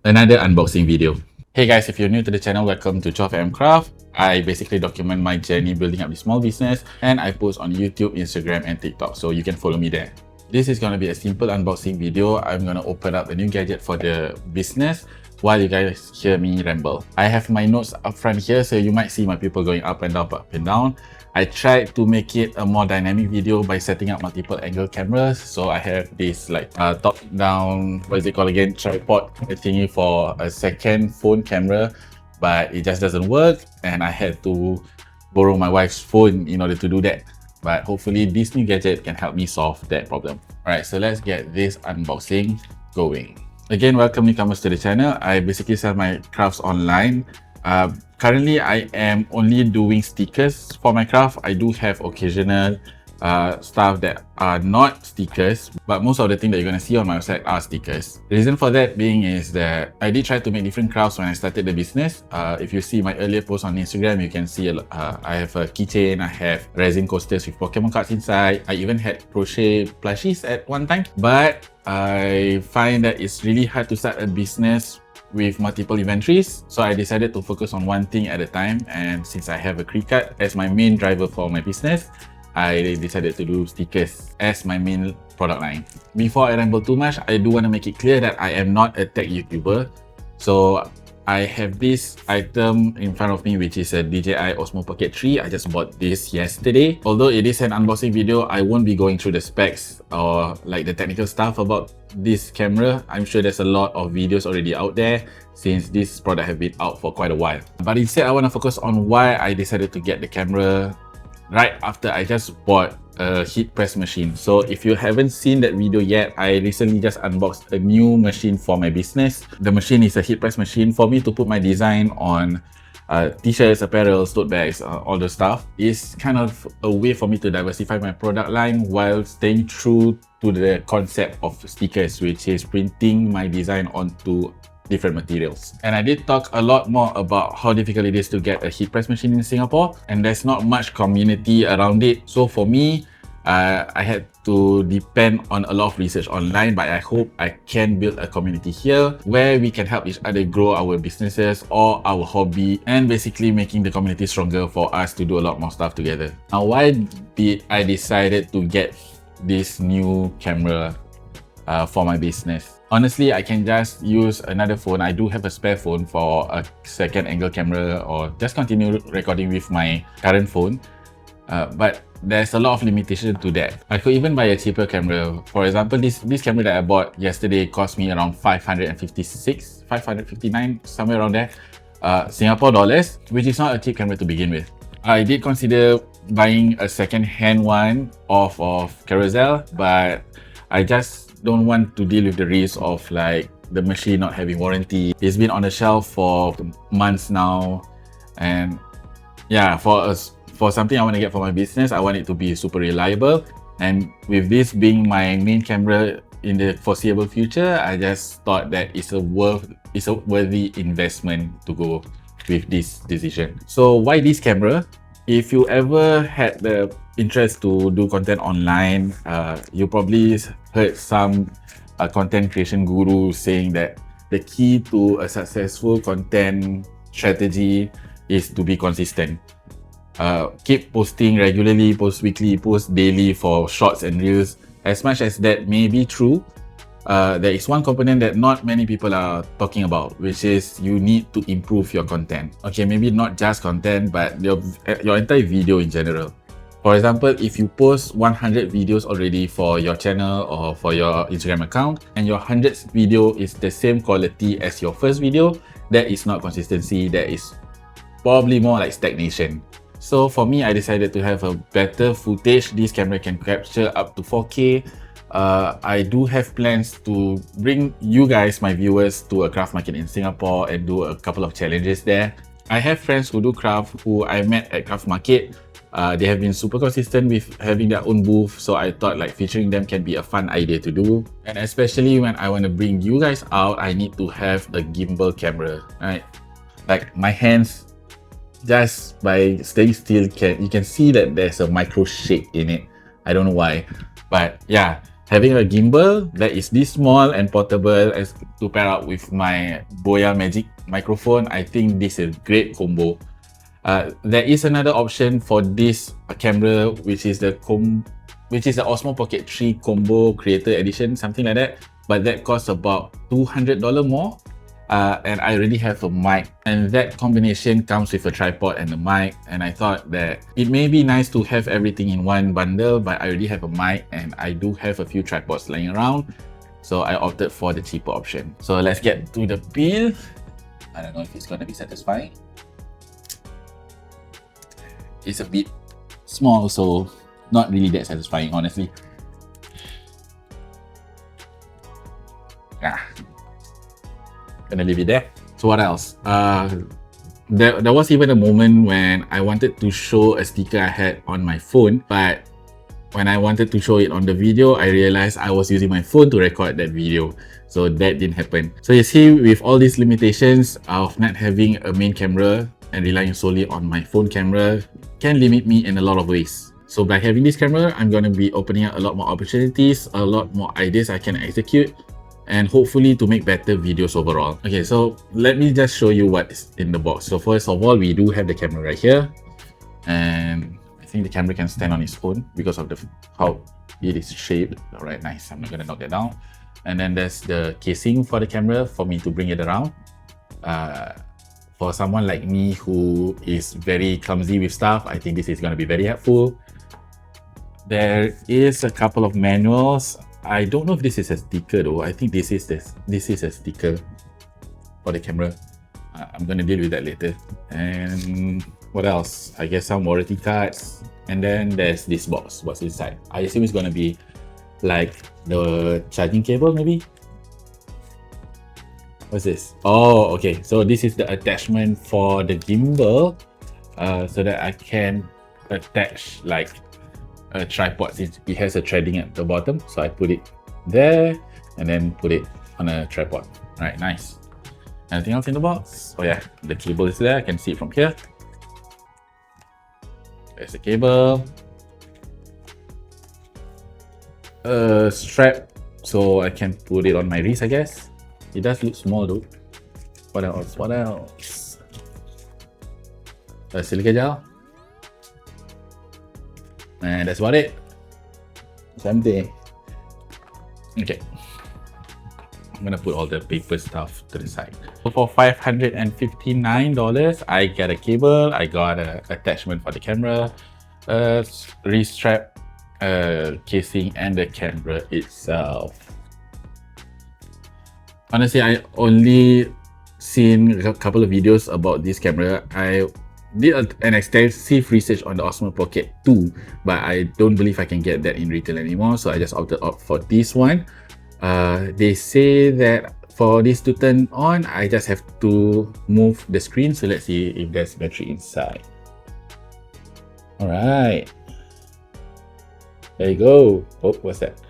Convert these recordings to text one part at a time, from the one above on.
another unboxing video. Hey guys, if you're new to the channel, welcome to 12am Craft. I basically document my journey building up this small business, and I post on YouTube, Instagram and TikTok, so you can follow me there. This is going to be a simple unboxing video. I'm going to open up a new gadget for the business while you guys hear me ramble. I have my notes up front here, so you might see my people going up and down. I tried to make it a more dynamic video by setting up multiple angle cameras. So I have this like top down, what is it called again, tripod thingy for a second phone camera, but it just doesn't work, and I had to borrow my wife's phone in order to do that. But hopefully this new gadget can help me solve that problem. Alright, so let's get this unboxing going. Again, welcome newcomers to the channel. I basically sell my crafts online. Currently, I am only doing stickers for my craft. I do have occasional stuff that are not stickers, but most of the things that you're going to see on my website are stickers. The reason for that being is that I did try to make different crafts when I started the business. If you see my earlier posts on Instagram, you can see I have a keychain, I have resin coasters with Pokemon cards inside. I even had crochet plushies at one time, but I find that it's really hard to start a business with multiple inventories, so I decided to focus on one thing at a time. And since I have a Cricut as my main driver for my business, I decided to do stickers as my main product line. Before I ramble too much, I do want to make it clear that I am not a tech YouTuber. So I have this item in front of me, which is a DJI Osmo Pocket 3. I just bought this yesterday. Although it is an unboxing video, I won't be going through the specs or like the technical stuff about this camera. I'm sure there's a lot of videos already out there since this product has been out for quite a while. But instead, I want to focus on why I decided to get the camera right after I just bought a heat press machine. So if you haven't seen that video yet, I recently just unboxed a new machine for my business. The machine is a heat press machine for me to put my design on t-shirts, apparel, tote bags, all the stuff. It's kind of a way for me to diversify my product line while staying true to the concept of stickers, which is printing my design onto different materials. And I did talk a lot more about how difficult it is to get a heat press machine in Singapore, and there's not much community around it. So for me, I had to depend on a lot of research online, but I hope I can build a community here where we can help each other grow our businesses or our hobby, and basically making the community stronger for us to do a lot more stuff together. Now, why did I decided to get this new camera for my business? Honestly, I can just use another phone. I do have a spare phone for a second angle camera, or just continue recording with my current phone. But there's a lot of limitation to that. I could even buy a cheaper camera. For example, this camera that I bought yesterday cost me around 556, 559, somewhere around there, Singapore dollars, which is not a cheap camera to begin with. I did consider buying a second-hand one off of Carousel, but I just don't want to deal with the risk of like the machine not having warranty. It's been on the shelf for months now, and yeah, for something I want to get for my business, I want it to be super reliable. And with this being my main camera in the foreseeable future, I just thought that it's a worthy investment to go with this decision. So why this camera? If you ever had the interest to do content online, you probably heard some content creation guru saying that the key to a successful content strategy is to be consistent. Keep posting regularly, post weekly, post daily for shorts and reels. As much as that may be true, there is one component that not many people are talking about, which is you need to improve your content. Okay, maybe not just content, but your entire video in general. For example, if you post 100 videos already for your channel or for your Instagram account, and your 100th video is the same quality as your first video, that is not consistency, that is probably more like stagnation. So for me, I decided to have a better footage. This camera can capture up to 4K. I do have plans to bring you guys, my viewers, to a craft market in Singapore and do a couple of challenges there. I have friends who do craft who I met at craft market. They have been super consistent with having their own booth, so I thought like featuring them can be a fun idea to do. And especially when I want to bring you guys out, I need to have a gimbal camera, right? Like my hands, just by staying still, you can see that there's a micro shake in it. I don't know why, but yeah, Having a gimbal that is this small and portable as to pair up with my Boya Magic microphone, I think this is a great combo. There is another option for this camera, which is the Osmo Pocket 3 Combo Creator Edition, something like that. But that costs about $200 more. And I already have a mic, and that combination comes with a tripod and a mic, and I thought that it may be nice to have everything in one bundle, but I already have a mic and I do have a few tripods laying around, so I opted for the cheaper option. So let's get to the build. I don't know if it's gonna be satisfying. It's a bit small, so not really that satisfying, honestly. Gonna leave it there. So what else? There was even a moment when I wanted to show a sticker I had on my phone, but when I wanted to show it on the video, I realized I was using my phone to record that video. So that didn't happen. So you see, with all these limitations of not having a main camera and relying solely on my phone camera can limit me in a lot of ways. So by having this camera, I'm going to be opening up a lot more opportunities, a lot more ideas I can execute, and hopefully to make better videos overall. Okay, so let me just show you what's in the box. So first of all, we do have the camera right here, and I think the camera can stand on its own because of how it is shaped. All right, nice. I'm not gonna knock that down. And then there's the casing for the camera for me to bring it around. For someone like me who is very clumsy with stuff, I think this is gonna be very helpful. There is a couple of manuals. I don't know if this is a sticker though. I think this is a sticker for the camera. I'm gonna deal with that later. And what else? I guess some warranty cards. And then there's this box. What's inside? I assume it's gonna be like the charging cable, maybe. What's this? Oh, okay. So this is the attachment for the gimbal, so that I can attach like a tripod since it has a threading at the bottom. So I put it there and then put it on a tripod. All right, nice. Anything else in the box? Oh yeah, the cable is there. I can see it from here. There's the cable. A strap so I can put it on my wrist, I guess. It does look small though. What else? What else? A silica gel. And that's about it. Something. Okay. I'm gonna put all the paper stuff to the side. So for $559, I got a cable, I got an attachment for the camera, a wrist strap, casing, and the camera itself. Honestly, I only seen a couple of videos about this camera. I did an extensive research on the Osmo Pocket 2, but I don't believe I can get that in retail anymore, so I just opted out for this one. They say that for this to turn on, I just have to move the screen. So let's see if there's battery inside. All right, there you go. Oh, what's that?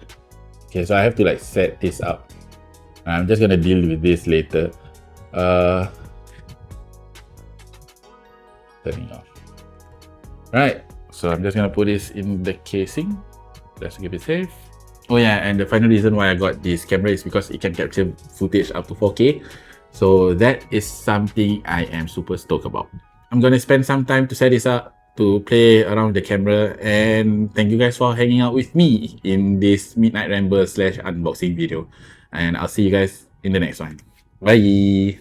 Okay, so I have to like set this up. I'm just gonna deal with this later. Turning off. Right, so I'm just gonna put this in the casing. Let's keep it safe. Oh yeah, and the final reason why I got this camera is because it can capture footage up to 4K. So that is something I am super stoked about. I'm gonna spend some time to set this up, to play around the camera, and thank you guys for hanging out with me in this midnight ramble / unboxing video. And I'll see you guys in the next one. Bye!